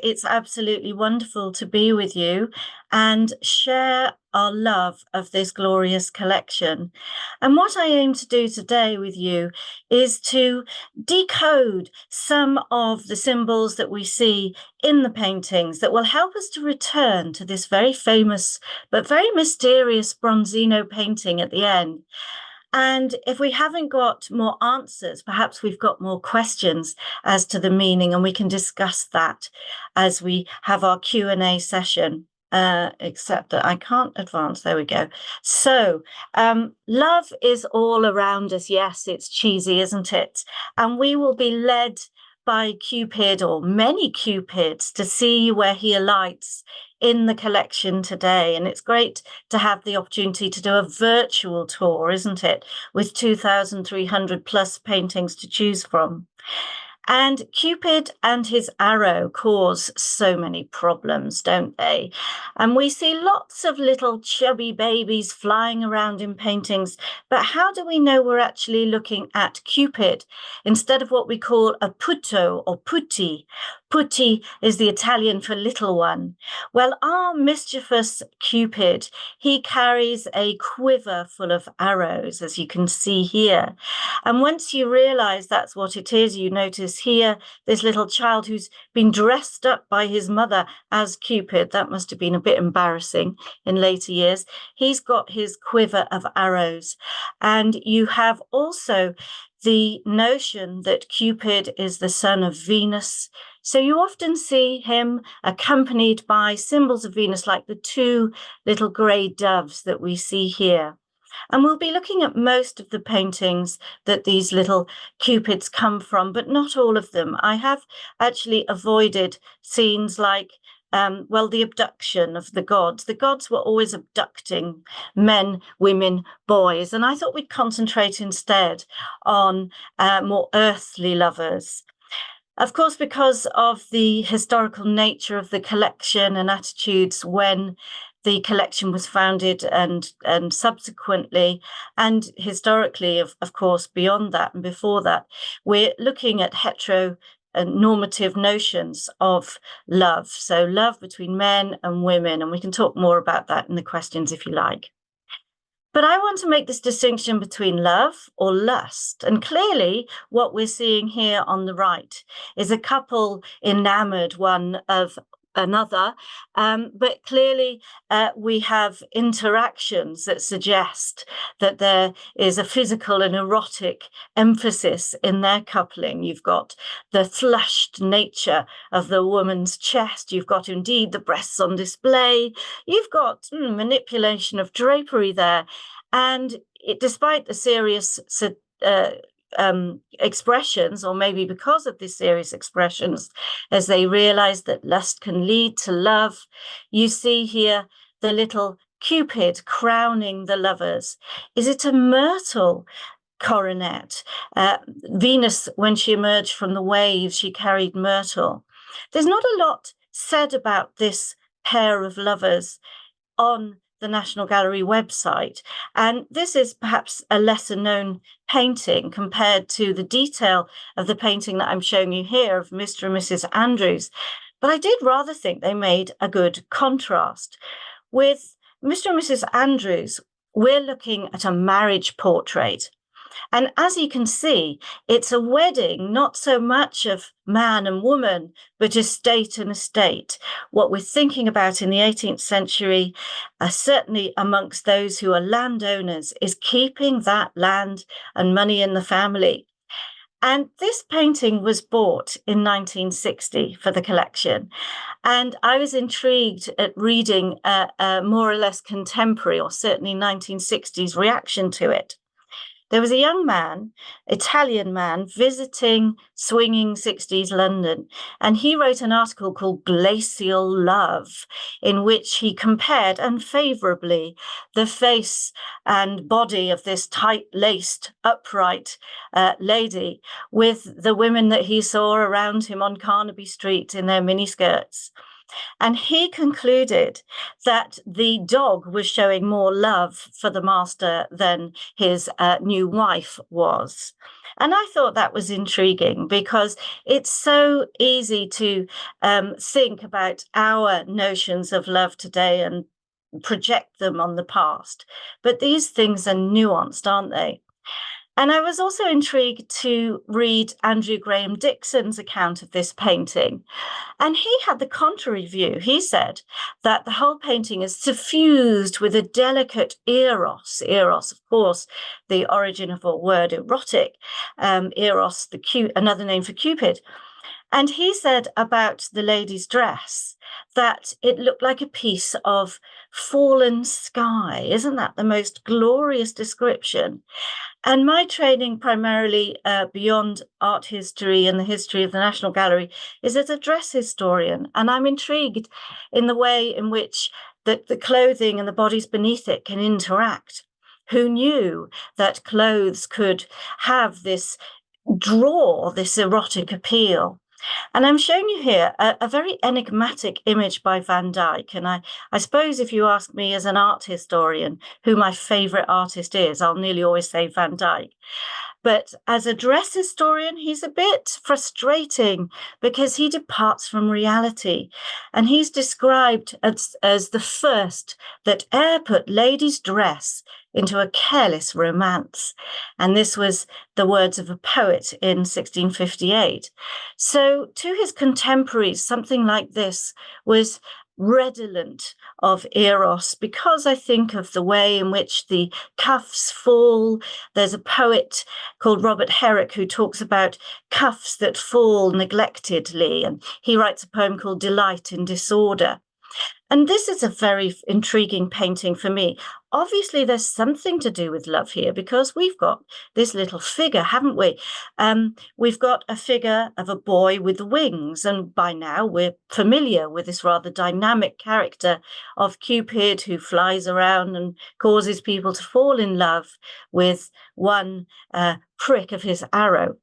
It's absolutely wonderful to be with you and share our love of this glorious collection. And what I aim to do today with you is to decode some of the symbols that we see in the paintings that will help us to return to this very famous but very mysterious Bronzino painting at the end. And if we haven't got more answers, perhaps we've got more questions as to the meaning, and we can discuss that as we have our Q&A session. Except that I can't advance. There we go. So love is all around us. Yes, it's cheesy, isn't it? And we will be led by Cupid, or many Cupids, to see where he alights in the collection today. And it's great to have the opportunity to do a virtual tour, isn't it? With 2,300 plus paintings to choose from. And Cupid and his arrow cause so many problems, don't they? And we see lots of little chubby babies flying around in paintings. But how do we know we're actually looking at Cupid instead of what we call a putto or putti? Putti is the Italian for little one. Well, our mischievous Cupid, he carries a quiver full of arrows, as you can see here. And once you realize that's what it is, you notice here this little child who's been dressed up by his mother as Cupid. That must have been a bit embarrassing in later years. He's got his quiver of arrows. And you have also the notion that Cupid is the son of Venus. So you often see him accompanied by symbols of Venus, like the two little grey doves that we see here. And we'll be looking at most of the paintings that these little Cupids come from, but not all of them. I have actually avoided scenes like the abduction of the gods. The gods were always abducting men, women, boys, and I thought we'd concentrate instead on more earthly lovers. Of course, because of the historical nature of the collection and attitudes when the collection was founded and subsequently, and historically, of course, beyond that and before that, we're looking at heteronormative notions of love. So love between men and women, and we can talk more about that in the questions if you like. But I want to make this distinction between love or lust. And clearly what we're seeing here on the right is a couple enamored one of another. But clearly we have interactions that suggest that there is a physical and erotic emphasis in their coupling. You've got the flushed nature of the woman's chest. You've got indeed the breasts on display. You've got manipulation of drapery there. And despite the serious expressions, or maybe because of these serious expressions, as they realize that lust can lead to love, you see here the little Cupid crowning the lovers. Is it a myrtle coronet? Venus, when she emerged from the waves, she carried myrtle. There's not a lot said about this pair of lovers on the National Gallery website. And this is perhaps a lesser known painting compared to the detail of the painting that I'm showing you here of Mr. and Mrs. Andrews. But I did rather think they made a good contrast. With Mr. and Mrs. Andrews, we're looking at a marriage portrait. And as you can see, it's a wedding, not so much of man and woman, but estate and estate. What we're thinking about in the 18th century, certainly amongst those who are landowners, is keeping that land and money in the family. And this painting was bought in 1960 for the collection. And I was intrigued at reading a more or less contemporary, or certainly 1960s reaction to it. There was a young man, Italian man, visiting swinging 60s London, and he wrote an article called Glacial Love, in which he compared unfavorably the face and body of this tight-laced, upright lady with the women that he saw around him on Carnaby Street in their miniskirts. And he concluded that the dog was showing more love for the master than his new wife was. And I thought that was intriguing because it's so easy to think about our notions of love today and project them on the past. But these things are nuanced, aren't they? And I was also intrigued to read Andrew Graham Dixon's account of this painting. And he had the contrary view. He said that the whole painting is suffused with a delicate eros. Eros, of course, the origin of a word erotic. Eros, another name for Cupid. And he said about the lady's dress that it looked like a piece of fallen sky. Isn't that the most glorious description? And my training, primarily beyond art history and the history of the National Gallery, is as a dress historian. And I'm intrigued in the way in which the clothing and the bodies beneath it can interact. Who knew that clothes could have this erotic appeal? And I'm showing you here a very enigmatic image by Van Dyck. And I suppose if you ask me as an art historian who my favorite artist is, I'll nearly always say Van Dyck. But as a dress historian, he's a bit frustrating because he departs from reality. And he's described as the first that e'er put lady's dress into a careless romance. And this was the words of a poet in 1658. So to his contemporaries, something like this was redolent of eros, because I think of the way in which the cuffs fall. There's a poet called Robert Herrick who talks about cuffs that fall neglectedly, and he writes a poem called Delight in Disorder. And this is a very intriguing painting for me. Obviously, there's something to do with love here because we've got this little figure, haven't we? We've got a figure of a boy with wings. And by now, we're familiar with this rather dynamic character of Cupid who flies around and causes people to fall in love with one prick of his arrow.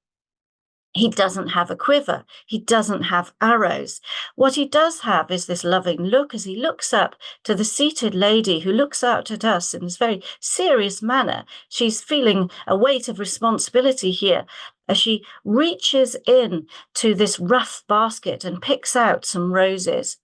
He doesn't have a quiver. He doesn't have arrows. What he does have is this loving look as he looks up to the seated lady who looks out at us in this very serious manner. She's feeling a weight of responsibility here as she reaches in to this rough basket and picks out some roses.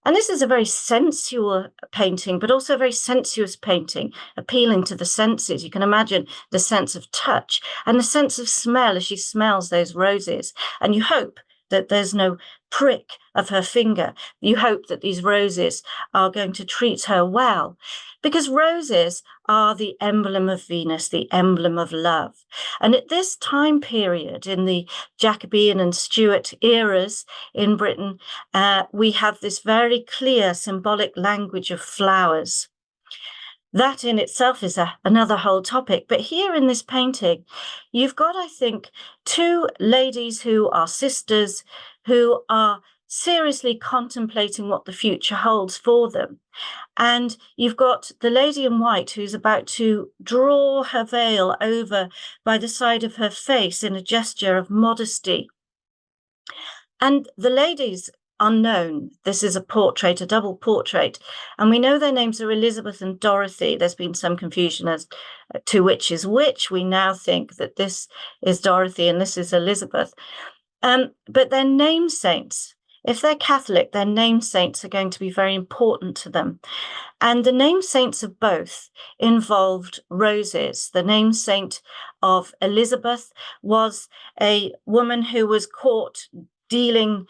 And this is a very sensual painting, but also a very sensuous painting, appealing to the senses. You can imagine the sense of touch and the sense of smell as she smells those roses. And you hope that there's no prick of her finger. You hope that these roses are going to treat her well, because roses are the emblem of Venus, the emblem of love. And at this time period, in the Jacobean and Stuart eras in Britain, we have this very clear symbolic language of flowers. That in itself is another whole topic. But here in this painting, you've got, I think, two ladies who are sisters, who are seriously contemplating what the future holds for them. And you've got the lady in white who's about to draw her veil over by the side of her face in a gesture of modesty. And the ladies unknown. This is a portrait, a double portrait. And we know their names are Elizabeth and Dorothy. There's been some confusion as to which is which. We now think that this is Dorothy and this is Elizabeth. But they're name saints. If they're Catholic, their name saints are going to be very important to them. And the name saints of both involved roses. The name saint of Elizabeth was a woman who was caught doling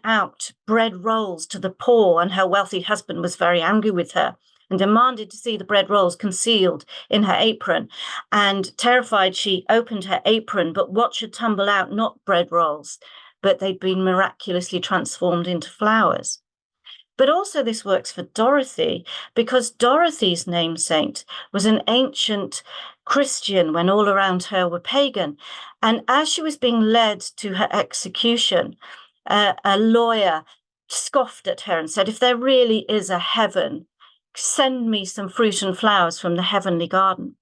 out bread rolls to the poor, and her wealthy husband was very angry with her and demanded to see the bread rolls concealed in her apron. And terrified, she opened her apron, but what should tumble out? Not bread rolls, but they'd been miraculously transformed into flowers. But also this works for Dorothy, because Dorothy's name saint was an ancient Christian when all around her were pagan. And as she was being led to her execution, a lawyer scoffed at her and said, if there really is a heaven, send me some fruit and flowers from the heavenly garden.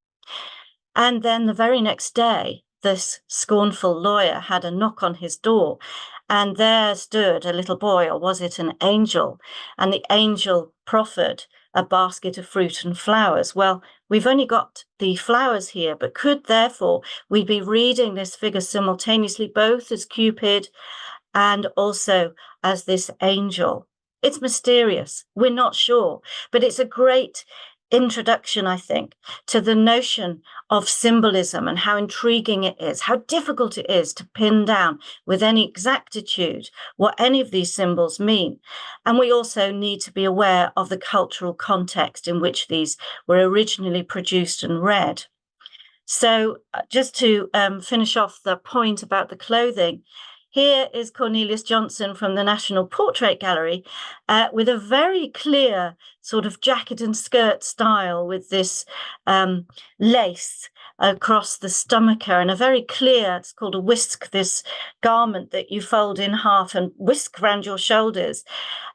And then the very next day, this scornful lawyer had a knock on his door, And there stood a little boy, or was it an angel? And the angel proffered a basket of fruit and flowers. Well, we've only got the flowers here, but could therefore we be reading this figure simultaneously, both as Cupid and also as this angel? It's mysterious. We're not sure, but it's a great introduction, I think, to the notion of symbolism and how intriguing it is, how difficult it is to pin down with any exactitude what any of these symbols mean. And we also need to be aware of the cultural context in which these were originally produced and read. So just to finish off the point about the clothing, here is Cornelius Johnson from the National Portrait Gallery with a very clear sort of jacket and skirt style with this lace across the stomacher and a very clear, it's called a whisk, this garment that you fold in half and whisk around your shoulders.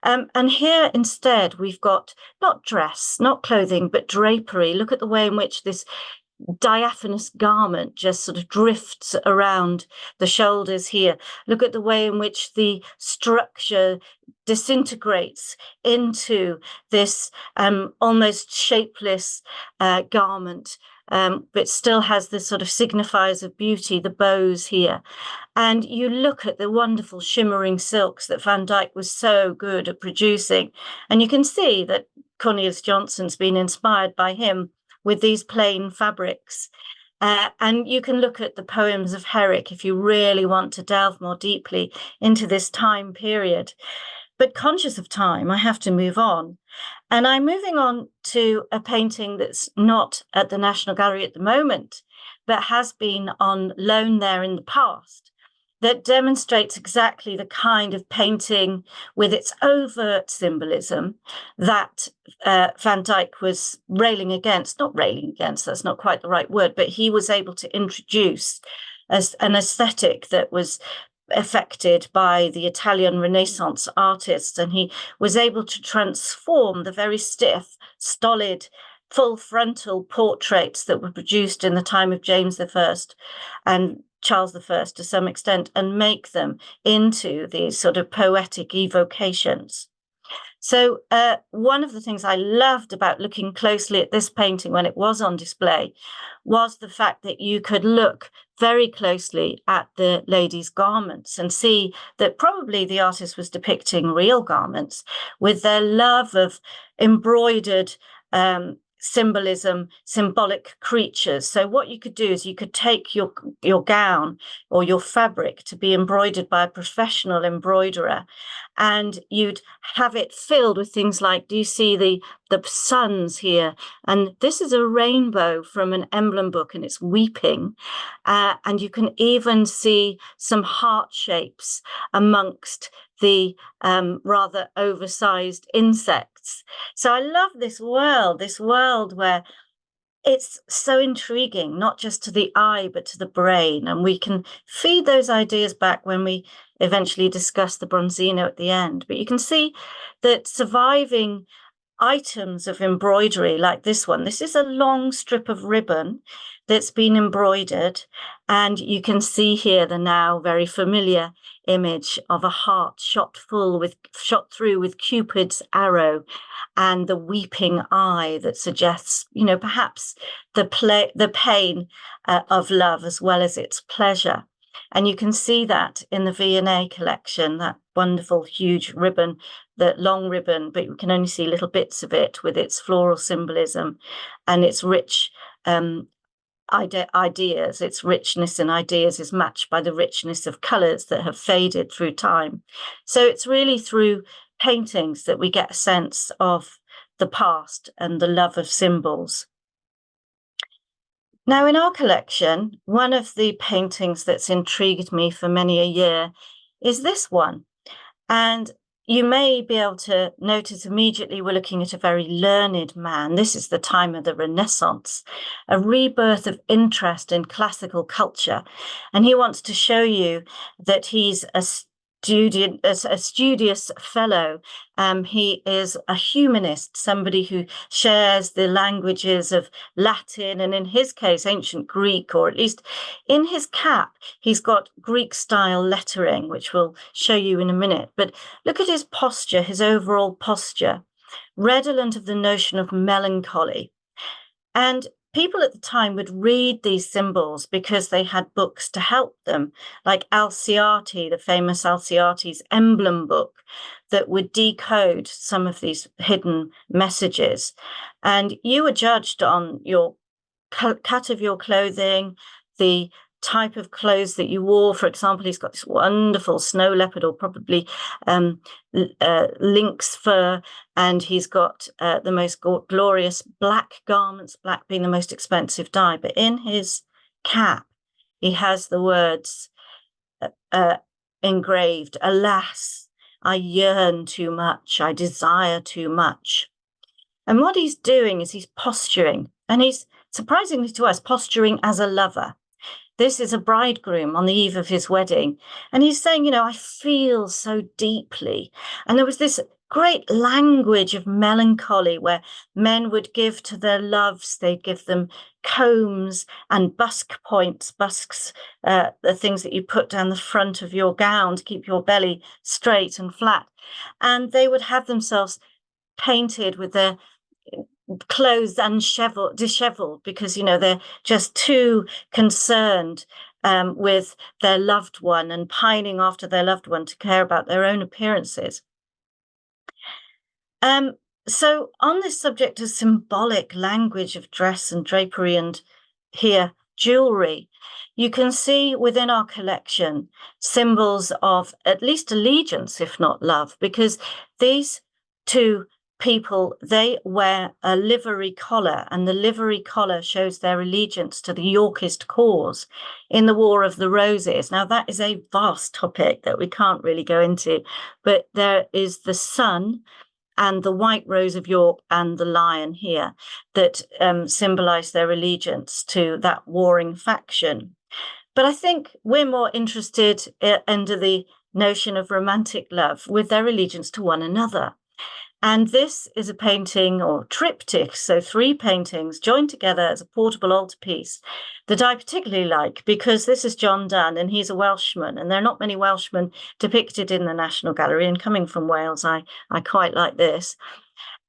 And here instead, we've got not dress, not clothing, but drapery. Look at the way in which this diaphanous garment just sort of drifts around the shoulders here. Look at the way in which the structure disintegrates into this almost shapeless garment, but still has this sort of signifiers of beauty, the bows here. And you look at the wonderful shimmering silks that Van Dyck was so good at producing, and you can see that Cornelius Johnson's been inspired by him with these plain fabrics. And you can look at the poems of Herrick if you really want to delve more deeply into this time period. But conscious of time, I have to move on. And I'm moving on to a painting that's not at the National Gallery at the moment, but has been on loan there in the past, that demonstrates exactly the kind of painting with its overt symbolism that Van Dyck was railing against. Not railing against, that's not quite the right word, but he was able to introduce as an aesthetic that was affected by the Italian Renaissance artists, and he was able to transform the very stiff, stolid, full frontal portraits that were produced in the time of James I and Charles I to some extent, and make them into these sort of poetic evocations. So one of the things I loved about looking closely at this painting when it was on display was the fact that you could look very closely at the lady's garments and see that probably the artist was depicting real garments with their love of embroidered symbolism, symbolic creatures. So what you could do is you could take your gown or your fabric to be embroidered by a professional embroiderer, and you'd have it filled with things like, do you see the suns here? And this is a rainbow from an emblem book, and it's weeping. And you can even see some heart shapes amongst the rather oversized insects. So I love this world where it's so intriguing, not just to the eye, but to the brain. And we can feed those ideas back when we eventually discuss the Bronzino at the end. But you can see that surviving items of embroidery like this one, this is a long strip of ribbon that's been embroidered. And you can see here the now very familiar image of a heart shot through with Cupid's arrow, and the weeping eye that suggests, perhaps the pain of love as well as its pleasure. And you can see that in the V&A collection, that wonderful huge ribbon, that long ribbon, but you can only see little bits of it with its floral symbolism and its rich ideas. Its richness in ideas is matched by the richness of colours that have faded through time. So it's really through paintings that we get a sense of the past and the love of symbols. Now, in our collection, one of the paintings that's intrigued me for many a year is this one. And you may be able to notice immediately we're looking at a very learned man. This is the time of the Renaissance, a rebirth of interest in classical culture. And he wants to show you that he's a studious fellow. He is a humanist, somebody who shares the languages of Latin and, in his case, ancient Greek, or at least in his cap, he's got Greek-style lettering, which we'll show you in a minute. But look at his posture, his overall posture, redolent of the notion of melancholy. And people at the time would read these symbols because they had books to help them, like Alciati, the famous Alciati's emblem book, that would decode some of these hidden messages. And you were judged on your cut of your clothing, the type of clothes that you wore. For example, he's got this wonderful snow leopard, or probably lynx fur, and he's got the most glorious black garments, black being the most expensive dye. But in his cap, he has the words engraved, "Alas, I yearn too much, I desire too much." And what he's doing is he's posturing, and he's, surprisingly to us, posturing as a lover. This is a bridegroom on the eve of his wedding. And he's saying, I feel so deeply. And there was this great language of melancholy where men would give to their loves, they'd give them combs and busk points, busks, the things that you put down the front of your gown to keep your belly straight and flat. And they would have themselves painted with their clothes disheveled, because they're just too concerned with their loved one and pining after their loved one to care about their own appearances. So on this subject of symbolic language of dress and drapery, and here jewelry, you can see within our collection symbols of at least allegiance, if not love, because these two people, they wear a livery collar, and the livery collar shows their allegiance to the Yorkist cause in the War of the Roses. Now, that is a vast topic that we can't really go into, but there is the sun and the White Rose of York and the lion here that symbolize their allegiance to that warring faction. But I think we're more interested under the notion of romantic love with their allegiance to one another. And this is a painting or triptych, so 3 paintings joined together as a portable altarpiece that I particularly like, because this is John Donne and he's a Welshman, and there are not many Welshmen depicted in the National Gallery, and coming from Wales, I quite like this.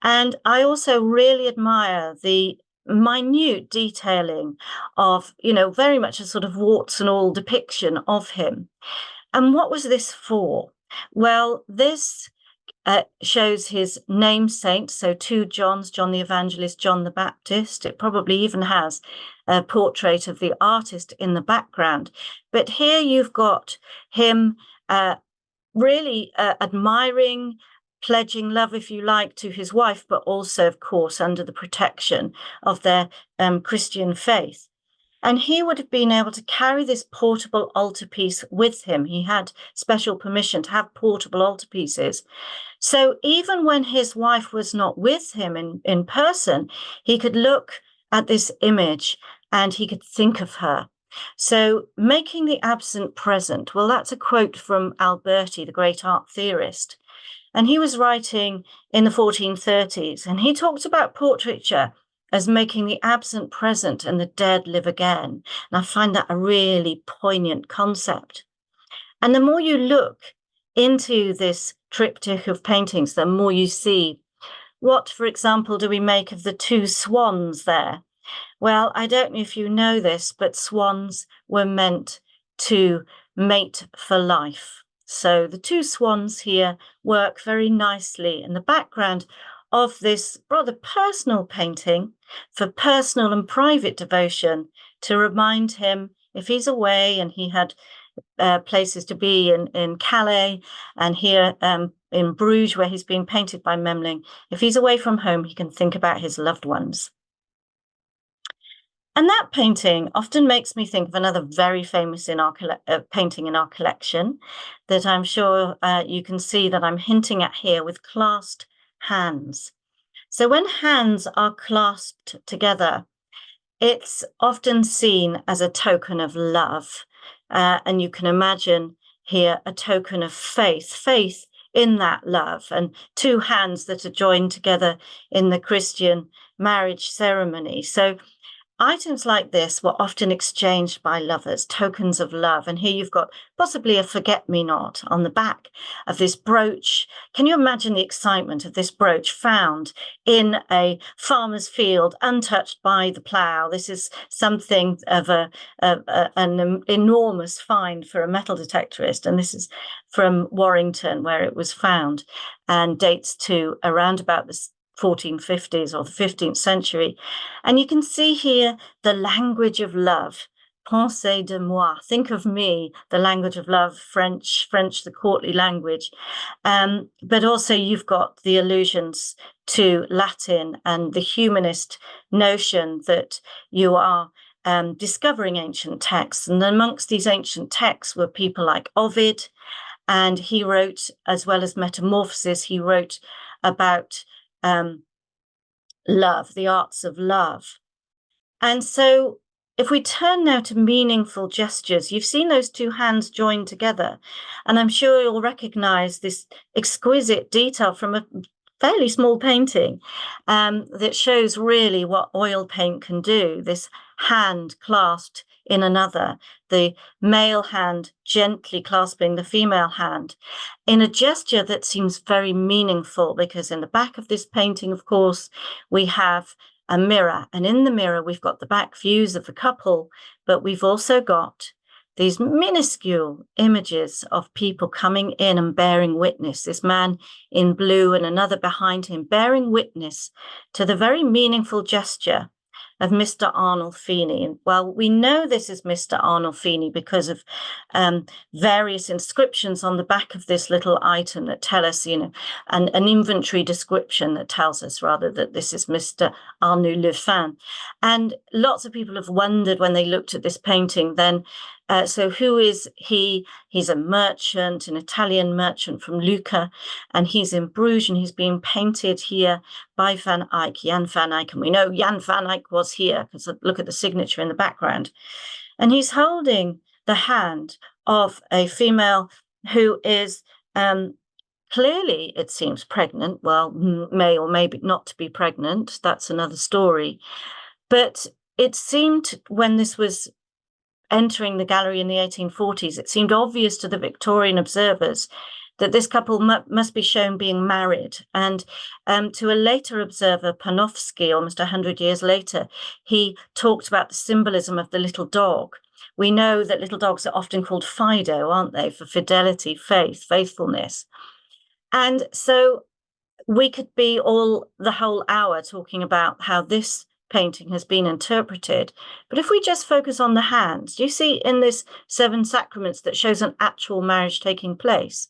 And I also really admire the minute detailing of, very much a sort of warts and all depiction of him. And what was this for? Well, this shows his name saint, so 2 Johns, John the Evangelist, John the Baptist. It probably even has a portrait of the artist in the background. But here you've got him really admiring, pledging love, if you like, to his wife, but also, of course, under the protection of their Christian faith. And he would have been able to carry this portable altarpiece with him. He had special permission to have portable altarpieces. So even when his wife was not with him in person, he could look at this image and he could think of her. So making the absent present, well, that's a quote from Alberti, the great art theorist. And he was writing in the 1430s, and he talked about portraiture as making the absent present and the dead live again. And I find that a really poignant concept. And the more you look into this triptych of paintings, the more you see. What, for example, do we make of the 2 swans there? Well, I don't know if you know this, but swans were meant to mate for life. So the 2 swans here work very nicely in the background of this rather personal painting for personal and private devotion, to remind him, if he's away, and he had places to be in Calais and here in Bruges, where he's been painted by Memling, if he's away from home, he can think about his loved ones. And that painting often makes me think of another very famous painting in our collection that I'm sure you can see that I'm hinting at here, with clasped hands. So when hands are clasped together, it's often seen as a token of love. And you can imagine here a token of faith in that love, and two hands that are joined together in the Christian marriage ceremony. So items like this were often exchanged by lovers, tokens of love. And here you've got possibly a forget-me-not on the back of this brooch. Can you imagine the excitement of this brooch found in a farmer's field, untouched by the plough? This is something of an enormous find for a metal detectorist. And this is from Warrington, where it was found, and dates to around about the 1450s or the 15th century. And you can see here the language of love. Pensez de moi, think of me, the language of love, French, the courtly language. But also you've got the allusions to Latin and the humanist notion that you are discovering ancient texts. And amongst these ancient texts were people like Ovid, and he wrote, as well as Metamorphoses, he wrote about love, the arts of love. And so if we turn now to meaningful gestures, you've seen those two hands joined together, and I'm sure you'll recognize this exquisite detail from a fairly small painting that shows really what oil paint can do. This hand clasped in another, the male hand gently clasping the female hand in a gesture that seems very meaningful, because in the back of this painting, of course, we have a mirror, and in the mirror we've got the back views of the couple, but we've also got these minuscule images of people coming in and bearing witness, this man in blue and another behind him, bearing witness to the very meaningful gesture of Mr. Arnolfini. And well, we know this is Mr. Arnolfini because of various inscriptions on the back of this little item that tell us, an inventory description that tells us rather that this is Mr. Arnaud Le Fin. And lots of people have wondered when they looked at this painting then, so who is he? He's a merchant, an Italian merchant from Lucca, and he's in Bruges, and he's being painted here by Van Eyck, Jan van Eyck. And we know Jan van Eyck was here because look at the signature in the background. And he's holding the hand of a female who is clearly, it seems, pregnant. Well, may or maybe not to be pregnant. That's another story. But it seemed when this was entering the gallery in the 1840s, it seemed obvious to the Victorian observers that this couple must be shown being married. And to a later observer, Panofsky, almost 100 years later, he talked about the symbolism of the little dog. We know that little dogs are often called Fido, aren't they, for fidelity, faith, faithfulness. And so we could be the whole hour talking about how this painting has been interpreted. But if we just focus on the hands, you see in this Seven Sacraments that shows an actual marriage taking place.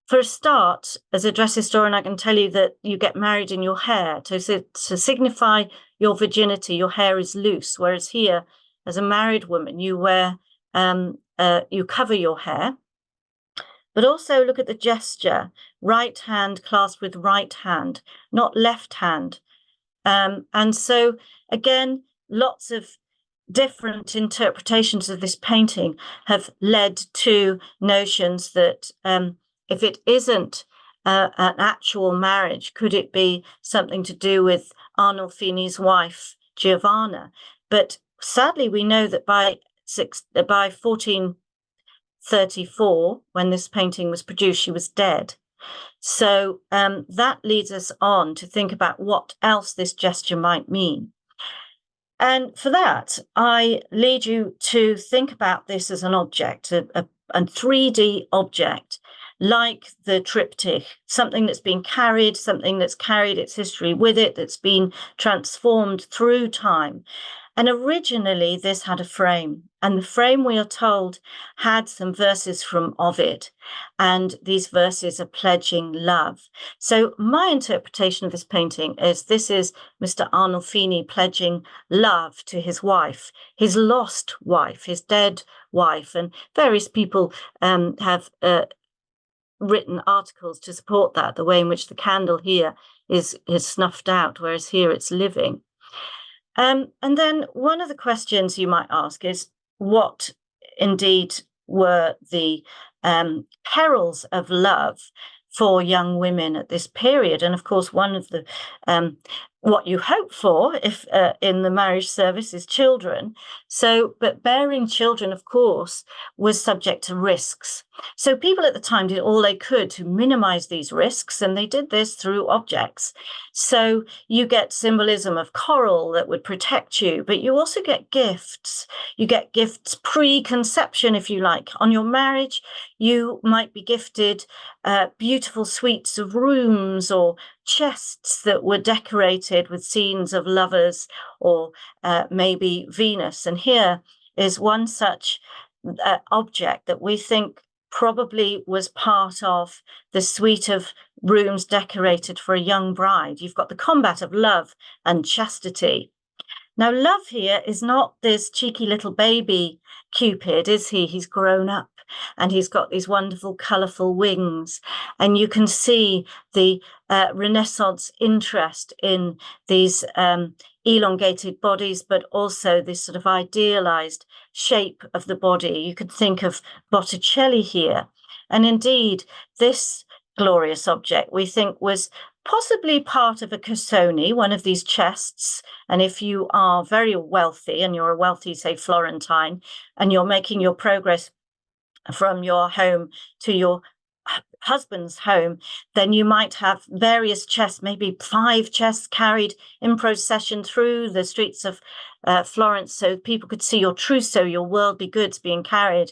For a start, as a dress historian, I can tell you that you get married in your hair. To signify your virginity, your hair is loose, whereas here, as a married woman, you wear, you cover your hair. But also look at the gesture, right hand clasped with right hand, not left hand. And so, again, lots of different interpretations of this painting have led to notions that if it isn't an actual marriage, could it be something to do with Arnolfini's wife, Giovanna? But sadly, we know that by 1434, when this painting was produced, she was dead. So that leads us on to think about what else this gesture might mean. And for that, I lead you to think about this as an object, a 3D object, like the triptych, something that's been carried, something that's carried its history with it, that's been transformed through time. And originally, this had a frame, and the frame, we are told, had some verses from Ovid, and these verses are pledging love. So my interpretation of this painting is this is Mr. Arnolfini pledging love to his wife, his lost wife, his dead wife, and various people have written articles to support that, the way in which the candle here is snuffed out, whereas here it's living. And then one of the questions you might ask is what indeed were the perils of love for young women at this period. And of course, one of the what you hope for if in the marriage service is children. So, but bearing children, of course, was subject to risks. So people at the time did all they could to minimize these risks, and they did this through objects. So you get symbolism of coral that would protect you, but you also get gifts. You get gifts pre-conception, if you like. On your marriage, you might be gifted beautiful suites of rooms or chests that were decorated with scenes of lovers or maybe Venus. And here is one such object that we think probably was part of the suite of rooms decorated for a young bride. You've got the combat of love and chastity. Now, love here is not this cheeky little baby Cupid, is he? He's grown up and he's got these wonderful, colourful wings. And you can see the Renaissance interest in these elongated bodies, but also this sort of idealized shape of the body. You could think of Botticelli here. And indeed, this glorious object we think was possibly part of a cassone, one of these chests. And if you are very wealthy and you're a wealthy, say, Florentine, and you're making your progress from your home to your husband's home, then you might have various chests, maybe 5 chests carried in procession through the streets of Florence, so people could see your trousseau, your worldly goods being carried.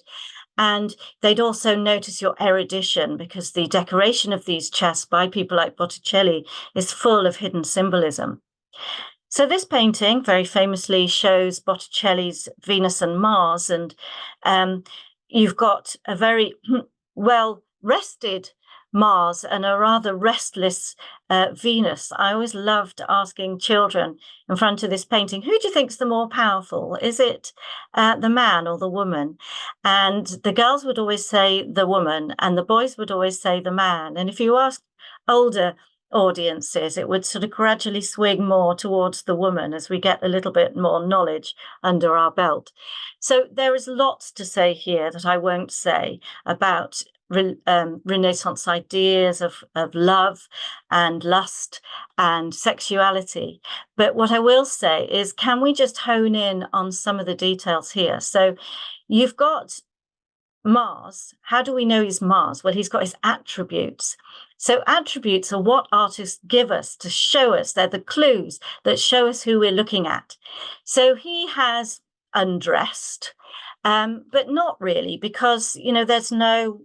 And they'd also notice your erudition, because the decoration of these chests by people like Botticelli is full of hidden symbolism. So this painting very famously shows Botticelli's Venus and Mars, and you've got a very well-rested Mars and a rather restless Venus. I always loved asking children in front of this painting, who do you think's the more powerful? Is it the man or the woman? And the girls would always say the woman, and the boys would always say the man. And if you ask older audiences, it would sort of gradually swing more towards the woman as we get a little bit more knowledge under our belt. So there is lots to say here that I won't say about Renaissance ideas of love and lust and sexuality. But what I will say is, can we just hone in on some of the details here? So you've got Mars. How do we know he's Mars? Well, he's got his attributes. So attributes are what artists give us to show us. They're the clues that show us who we're looking at. So he has undressed, but not really, because, you know, there's no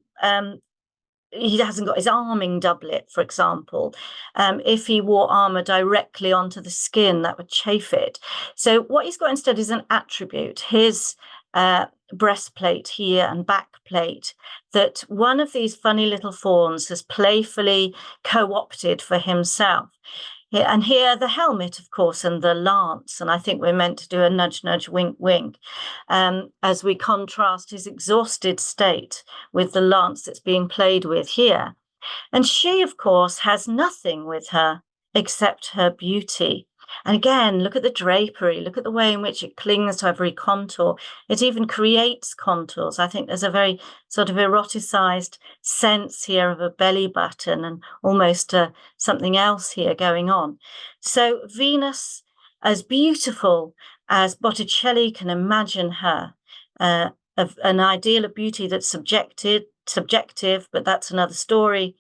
he hasn't got his arming doublet, for example. If he wore armor directly onto the skin, that would chafe it. So what he's got instead is an attribute, his breastplate here and backplate, that one of these funny little fawns has playfully co-opted for himself. And here the helmet, of course, and the lance. And I think we're meant to do a nudge, nudge, wink, wink, as we contrast his exhausted state with the lance that's being played with here. And she, of course, has nothing with her except her beauty. And again, look at the drapery, look at the way in which it clings to every contour. It even creates contours. I think there's a very sort of eroticized sense here of a belly button and almost something else here going on. So Venus, as beautiful as Botticelli can imagine her, of an ideal of beauty that's subjective, but that's another story.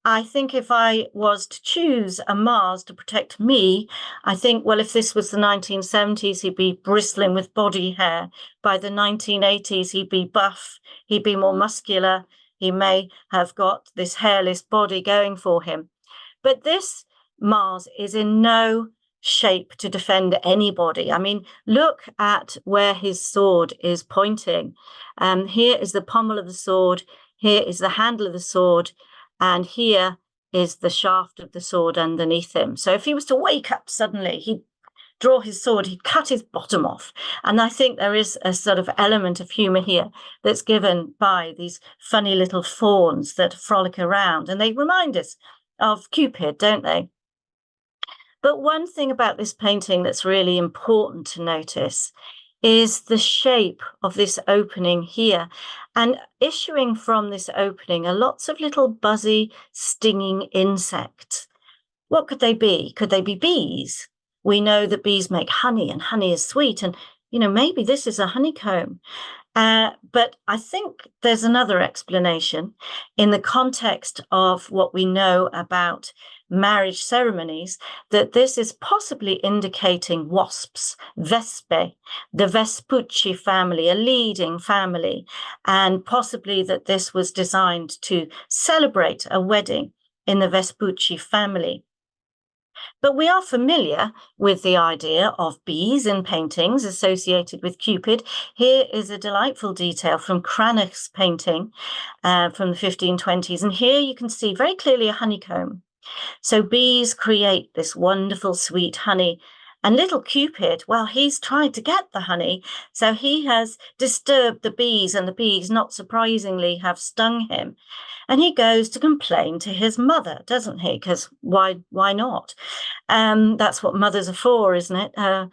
I think if I was to choose a Mars to protect me, I think, well, if this was the 1970s, he'd be bristling with body hair. By the 1980s, he'd be buff, he'd be more muscular. He may have got this hairless body going for him. But this Mars is in no shape to defend anybody. I mean, look at where his sword is pointing. Here is the pommel of the sword. Here is the handle of the sword. And here is the shaft of the sword underneath him. So if he was to wake up suddenly, he'd draw his sword, he'd cut his bottom off. And I think there is a sort of element of humor here that's given by these funny little fawns that frolic around. And they remind us of Cupid, don't they? But one thing about this painting that's really important to notice is the shape of this opening here. And issuing from this opening are lots of little buzzy, stinging insects. What could they be? Could they be bees? We know that bees make honey, and honey is sweet. And, maybe this is a honeycomb. But I think there's another explanation in the context of what we know about marriage ceremonies, that this is possibly indicating wasps, Vespae, the Vespucci family, a leading family, and possibly that this was designed to celebrate a wedding in the Vespucci family. But we are familiar with the idea of bees in paintings associated with Cupid. Here is a delightful detail from Cranach's painting from the 1520s. And here you can see very clearly a honeycomb. So bees create this wonderful, sweet honey. And little Cupid, well, he's tried to get the honey, so he has disturbed the bees, and the bees, not surprisingly, have stung him. And he goes to complain to his mother, doesn't he? Because why not? That's what mothers are for, isn't it?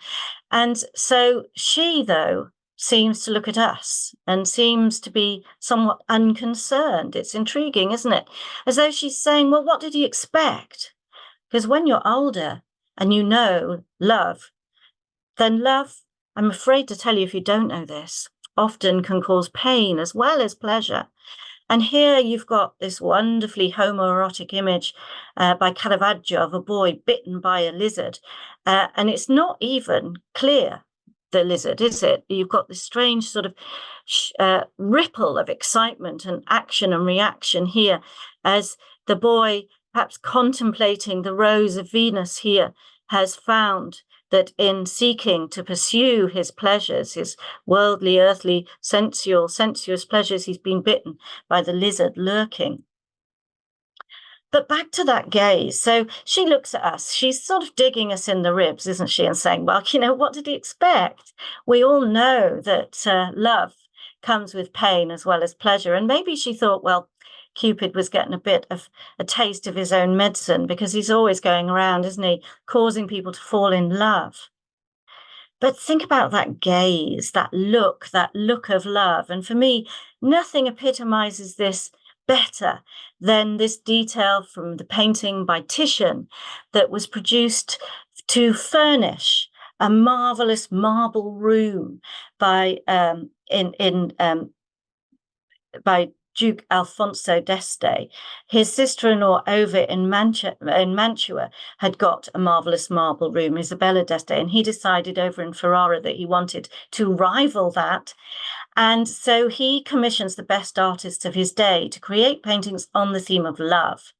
And so she, though, seems to look at us and seems to be somewhat unconcerned. It's intriguing, isn't it? As though she's saying, well, what did you expect? Because when you're older and you know love, then love, I'm afraid to tell you if you don't know this, often can cause pain as well as pleasure. And here you've got this wonderfully homoerotic image by Caravaggio of a boy bitten by a lizard. And it's not even clear, the lizard, is it? You've got this strange sort of ripple of excitement and action and reaction here as the boy, perhaps contemplating the rose of Venus here, has found that in seeking to pursue his pleasures, his worldly, earthly, sensuous pleasures, he's been bitten by the lizard lurking. But back to that gaze. So she looks at us. She's sort of digging us in the ribs, isn't she? And saying, well, what did he expect? We all know that love comes with pain as well as pleasure. And maybe she thought, well, Cupid was getting a bit of a taste of his own medicine, because he's always going around, isn't he, causing people to fall in love. But think about that gaze, that look of love. And for me, nothing epitomizes this better than this detail from the painting by Titian that was produced to furnish a marvelous marble room by Duke Alfonso d'Este. His sister-in-law over in Mantua had got a marvelous marble room, Isabella d'Este, and he decided over in Ferrara that he wanted to rival that. And so he commissions the best artists of his day to create paintings on the theme of love.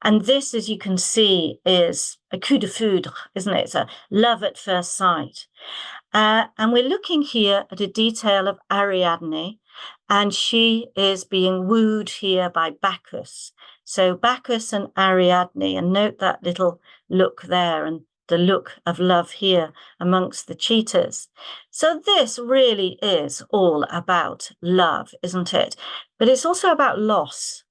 And this, as you can see, is a coup de foudre, isn't it? It's a love at first sight. And we're looking here at a detail of Ariadne, and she is being wooed here by Bacchus. So Bacchus and Ariadne, and note that little look there and the look of love here amongst the cheetahs. So this really is all about love, isn't it? But it's also about loss,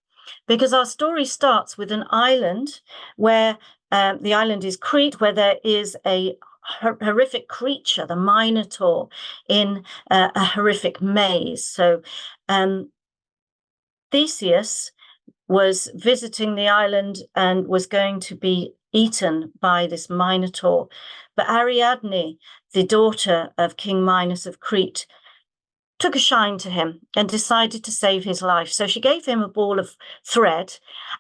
because our story starts with an island where the island is Crete, where there is a horrific creature, the Minotaur, in a horrific maze. So Theseus was visiting the island and was going to be eaten by this Minotaur. But Ariadne, the daughter of King Minos of Crete, took a shine to him and decided to save his life. So she gave him a ball of thread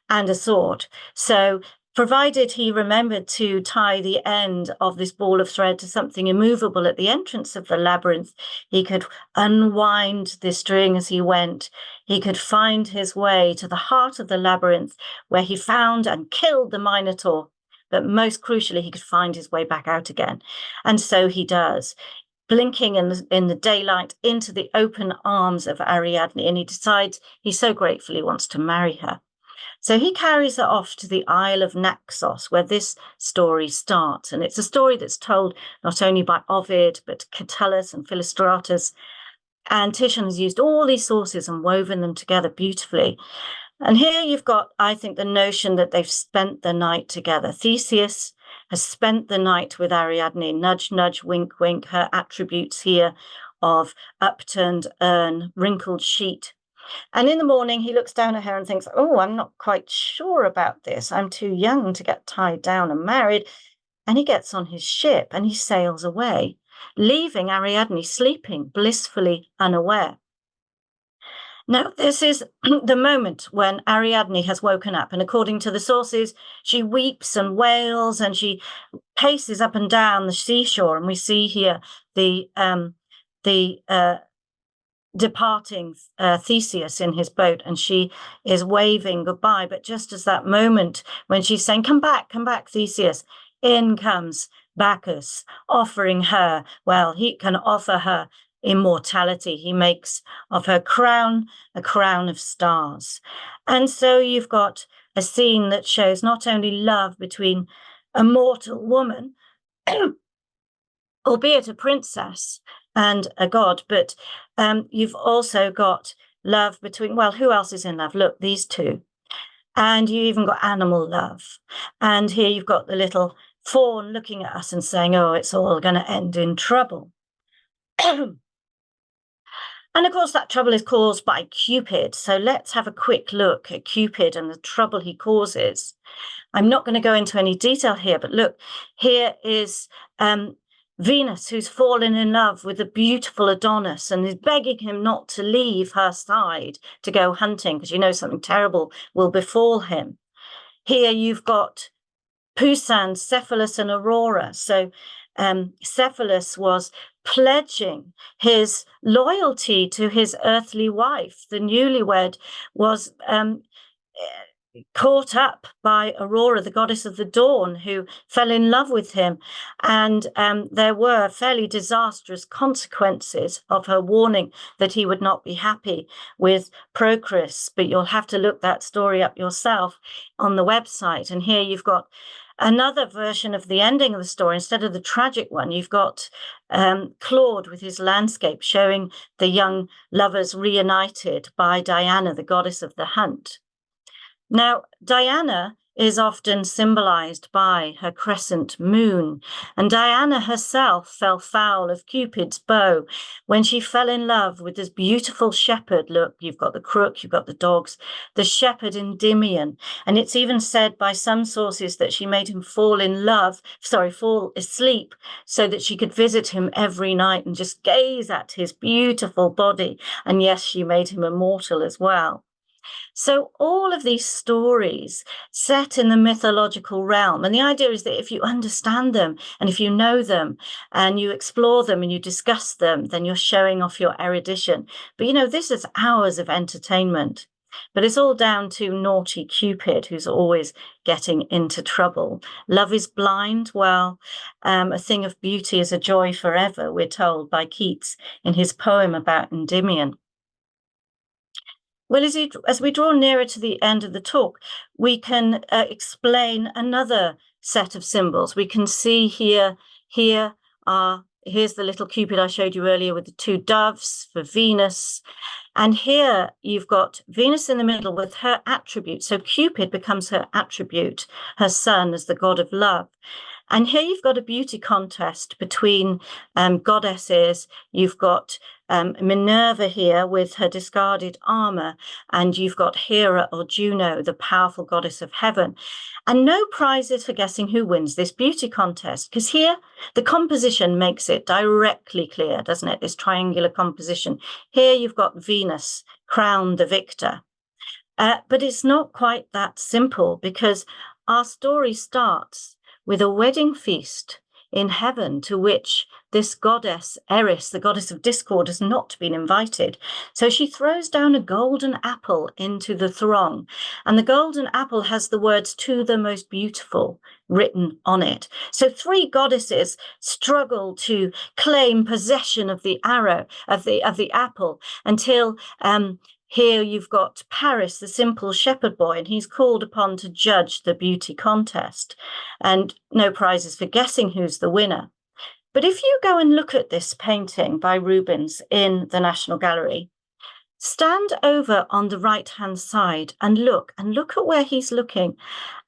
and a sword. So provided he remembered to tie the end of this ball of thread to something immovable at the entrance of the labyrinth, he could unwind the string as he went. He could find his way to the heart of the labyrinth, where he found and killed the Minotaur. But most crucially, he could find his way back out again. And so he does, blinking in the daylight into the open arms of Ariadne. And he decides he so gratefully wants to marry her. So he carries her off to the Isle of Naxos, where this story starts. And it's a story that's told not only by Ovid, but Catullus and Philostratus. And Titian has used all these sources and woven them together beautifully. And here you've got, I think, the notion that they've spent the night together. Theseus has spent the night with Ariadne. Nudge, nudge, wink, wink. Her attributes here of upturned urn, wrinkled sheet. And in the morning, he looks down at her and thinks, oh, I'm not quite sure about this. I'm too young to get tied down and married. And he gets on his ship and he sails away, leaving Ariadne sleeping, blissfully unaware. Now, this is the moment when Ariadne has woken up, and according to the sources, she weeps and wails and she paces up and down the seashore, and we see here the departing Theseus in his boat, and she is waving goodbye. But just as that moment when she's saying, come back, Theseus, in comes Bacchus, offering her, well, he can offer her immortality. He makes of her crown a crown of stars. And so you've got a scene that shows not only love between a mortal woman, albeit a princess, and a god, but you've also got love between, well, who else is in love? Look, these two. And you even got animal love. And here you've got the little fawn looking at us and saying, oh, it's all going to end in trouble. And of course, that trouble is caused by Cupid. So let's have a quick look at Cupid and the trouble he causes. I'm not going to go into any detail here, but look, here is Venus, who's fallen in love with the beautiful Adonis and is begging him not to leave her side to go hunting, because you know something terrible will befall him. Here you've got Poussin, Cephalus, and Aurora. So Cephalus was pledging his loyalty to his earthly wife. The newlywed was caught up by Aurora, the goddess of the dawn, who fell in love with him. And there were fairly disastrous consequences of her warning that he would not be happy with Procris. But you'll have to look that story up yourself on the website. And here you've got another version of the ending of the story. Instead of the tragic one, you've got Claude with his landscape showing the young lovers reunited by Diana, the goddess of the hunt. Now, Diana is often symbolized by her crescent moon, and Diana herself fell foul of Cupid's bow when she fell in love with this beautiful shepherd. Look, you've got the crook, you've got the dogs, the shepherd Endymion, and it's even said by some sources that she made him fall asleep so that she could visit him every night and just gaze at his beautiful body. And yes, she made him immortal as well. So all of these stories set in the mythological realm, and the idea is that if you understand them and if you know them and you explore them and you discuss them, then you're showing off your erudition. But you know, this is hours of entertainment. But it's all down to naughty Cupid, who's always getting into trouble. Love is blind. Well, a thing of beauty is a joy forever, we're told by Keats in his poem about Endymion. Well, as we draw nearer to the end of the talk, we can explain another set of symbols. We can see here's the little Cupid I showed you earlier with the two doves for Venus. And here you've got Venus in the middle with her attribute. So Cupid becomes her attribute, her son as the god of love. And here you've got a beauty contest between goddesses. You've got Minerva here with her discarded armor, and you've got Hera or Juno, the powerful goddess of heaven. And no prizes for guessing who wins this beauty contest, because here the composition makes it directly clear, doesn't it? This triangular composition. Here you've got Venus crowned the victor. But it's not quite that simple, because our story starts with a wedding feast in heaven to which this goddess, Eris, the goddess of discord, has not been invited. So she throws down a golden apple into the throng, and the golden apple has the words "to the most beautiful" written on it. So three goddesses struggle to claim possession of the arrow, of the apple, until here you've got Paris, the simple shepherd boy, and he's called upon to judge the beauty contest, and no prizes for guessing who's the winner. But if you go and look at this painting by Rubens in the National Gallery, Stand over on the right-hand side and look at where he's looking.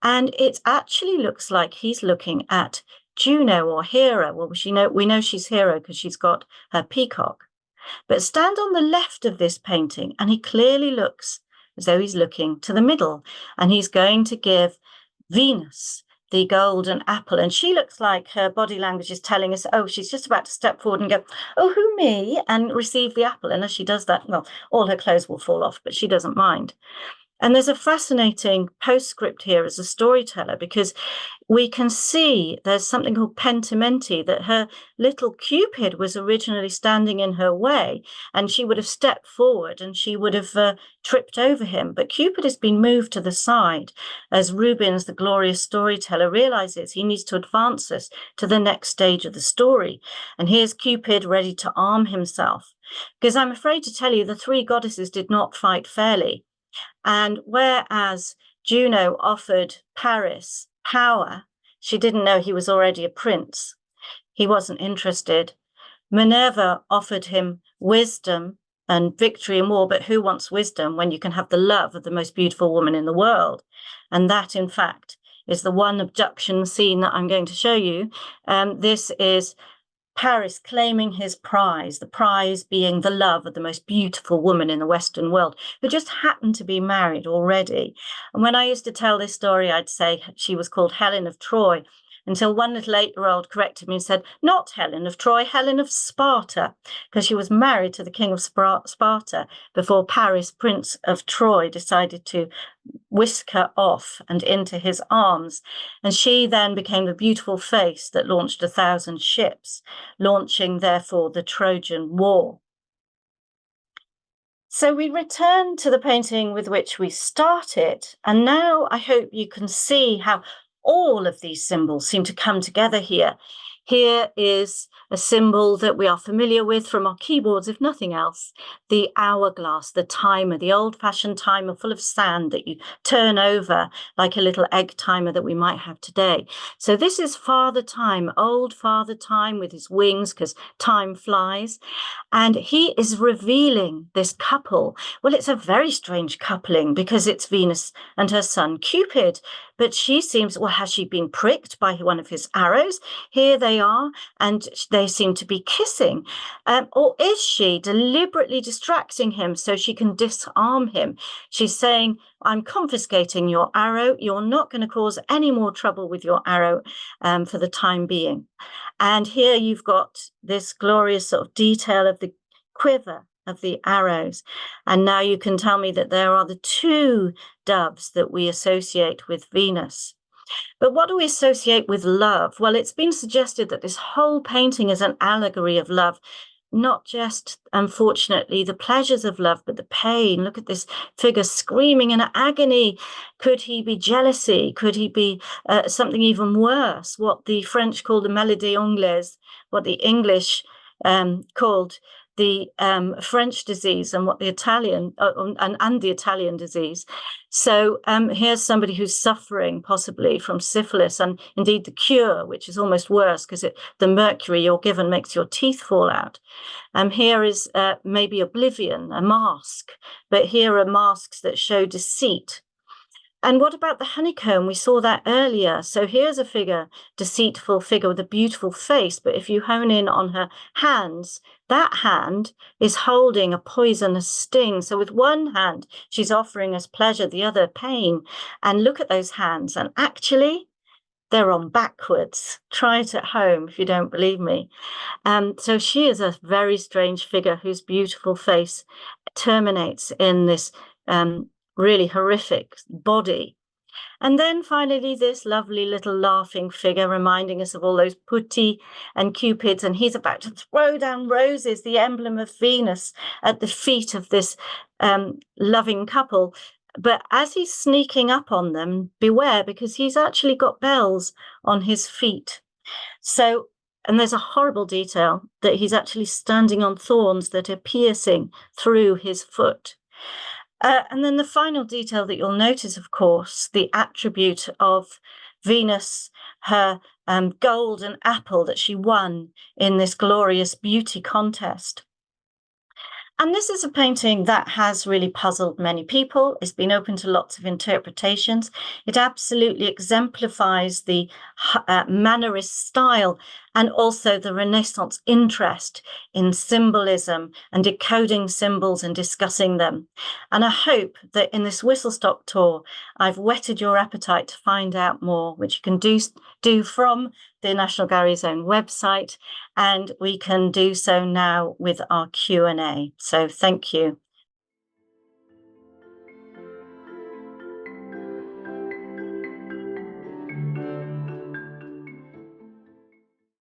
And it actually looks like he's looking at Juno or Hera. Well, we know she's Hera because she's got her peacock. But stand on the left of this painting, and he clearly looks as though he's looking to the middle, and he's going to give Venus the golden apple. And she looks like her body language is telling us, oh, she's just about to step forward and go, oh, who, me? And receive the apple. And as she does that, well, all her clothes will fall off, but she doesn't mind. And there's a fascinating postscript here as a storyteller, because we can see there's something called pentimenti, that her little Cupid was originally standing in her way, and she would have stepped forward and she would have tripped over him. But Cupid has been moved to the side as Rubens, the glorious storyteller, realizes he needs to advance us to the next stage of the story. And here's Cupid ready to arm himself, because I'm afraid to tell you, the three goddesses did not fight fairly. And whereas Juno offered Paris power, she didn't know he was already a prince. He wasn't interested. Minerva offered him wisdom and victory in war, but who wants wisdom when you can have the love of the most beautiful woman in the world? And that, in fact, is the one abduction scene that I'm going to show you. This is Paris claiming his prize, the prize being the love of the most beautiful woman in the Western world, who just happened to be married already. And when I used to tell this story, I'd say she was called Helen of Troy, until one little 8-year-old corrected me and said, not Helen of Troy, Helen of Sparta, because she was married to the king of Sparta before Paris, Prince of Troy, decided to whisk her off and into his arms. And she then became the beautiful face that launched 1,000 ships, launching, therefore, the Trojan War. So we return to the painting with which we started, and now I hope you can see how all of these symbols seem to come together here. Here is a symbol that we are familiar with from our keyboards, if nothing else, the hourglass, the timer, the old-fashioned timer full of sand that you turn over like a little egg timer that we might have today. So this is Father Time, old Father Time with his wings, because time flies. And he is revealing this couple. Well, it's a very strange coupling because it's Venus and her son Cupid. But she seems, well, has she been pricked by one of his arrows? Here they are, and they seem to be kissing. Or is she deliberately distracting him so she can disarm him? She's saying, I'm confiscating your arrow. You're not going to cause any more trouble with your arrow for the time being. And here you've got this glorious sort of detail of the quiver of the arrows. And now you can tell me that there are the two doves that we associate with Venus. But what do we associate with love? Well, it's been suggested that this whole painting is an allegory of love, not just, unfortunately, the pleasures of love, but the pain. Look at this figure screaming in agony. Could he be jealousy? Could he be something even worse? What the French call the maladie anglaise, what the English called the French disease, and what the Italian and the Italian disease. So here's somebody who's suffering possibly from syphilis, and indeed the cure, which is almost worse because the mercury you're given makes your teeth fall out. Here is maybe oblivion, a mask, but here are masks that show deceit. And what about the honeycomb? We saw that earlier. So here's a figure, deceitful figure with a beautiful face. But if you hone in on her hands, that hand is holding a poisonous sting. So with one hand, she's offering us pleasure, the other pain. And look at those hands. And actually, they're on backwards. Try it at home if you don't believe me. So she is a very strange figure whose beautiful face terminates in this really horrific body. And then finally, this lovely little laughing figure reminding us of all those putti and cupids, and he's about to throw down roses, the emblem of Venus, at the feet of this loving couple. But as he's sneaking up on them, beware, because he's actually got bells on his feet. So, and there's a horrible detail that he's actually standing on thorns that are piercing through his foot. And then the final detail that you'll notice, of course, the attribute of Venus, her golden apple that she won in this glorious beauty contest. And this is a painting that has really puzzled many people. It's been open to lots of interpretations. It absolutely exemplifies the mannerist style and also the Renaissance interest in symbolism and decoding symbols and discussing them. And I hope that in this whistle-stop tour, I've whetted your appetite to find out more, which you can do from the National Gallery's own website, and we can do so now with our Q&A. So thank you.